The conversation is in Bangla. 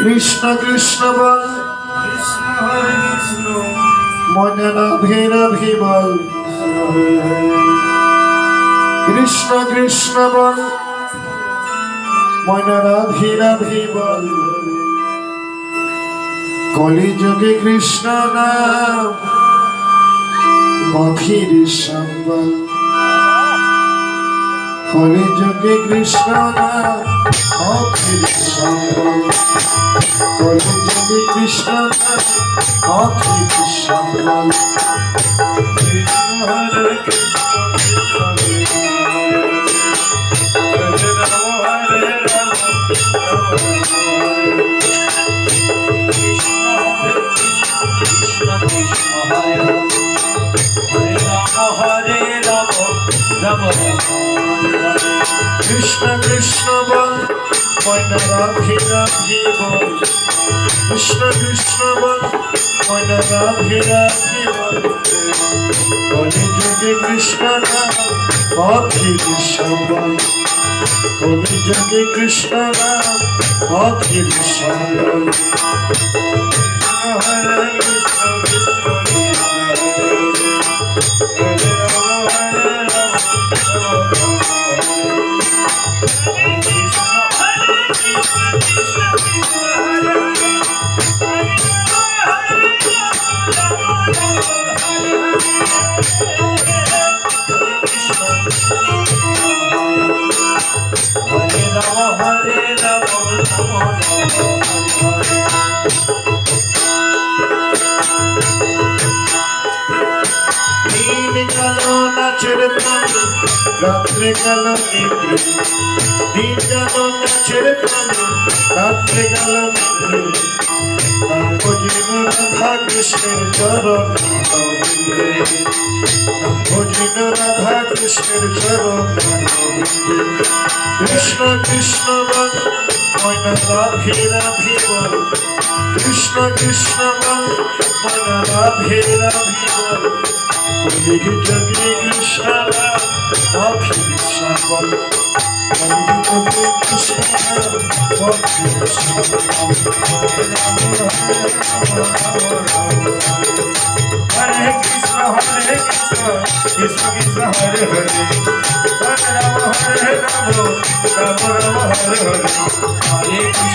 কৃষ্ণ কৃষ্ণ বল কৃষ্ণ হরে কৃষ্ণ মনে রাধে রাধে বল কৃষ্ণ কৃষ্ণ বল মনে রাধে রাধে বল কলিযুগে কৃষ্ণ নাম পথির সম্বল কলিযুগে কৃষ্ণ নাম পথির সম্বল কলিযুগে কৃষ্ণ নাম পথির সম্বল কৃষ্ণ হরে কৃষ্ণ কৃষ্ণ হরে রাম হরে রাম কৃষ্ণ কৃষ্ণ হরে রাম হরে রাম রাম কৃষ্ণ কৃষ্ণ বল ময়না রাধে রাধে বল কৃষ্ণ কৃষ্ণ বল ময়না রাধে রাধে বল কলিযুগে কৃষ্ণ নাম পথির সম্বল কলিযুগে কৃষ্ণ নাম পথির সম্বল হরে কৃষ্ণ কৃষ্ণ হরে রাম হরে রাম হরে রাম হরে রাম দিন গেল নাচের তালে রাত্রে গেল নিদ্রে দিন গেল নাচের তালে রাত্রে গেল নিদ্রে ভজিন রাধা কৃষ্ণের চরণ ভজিন রাধা কৃষ্ণের চরণ কৃষ্ণ কৃষ্ণ বল ময়না রাধে রাধে বল কৃষ্ণ কৃষ্ণ বল ময়না রাধে রাধে বল কলিযুগে কৃষ্ণ নাম পথির সম্বল কলিযুগে কৃষ্ণ নাম পথির সম্বল হরে কৃষ্ণ কৃষ্ণ কৃষ্ণ হরে হরে হরে রাম হরে রাম রাম রাম হরে হরে হরে কৃষ্ণ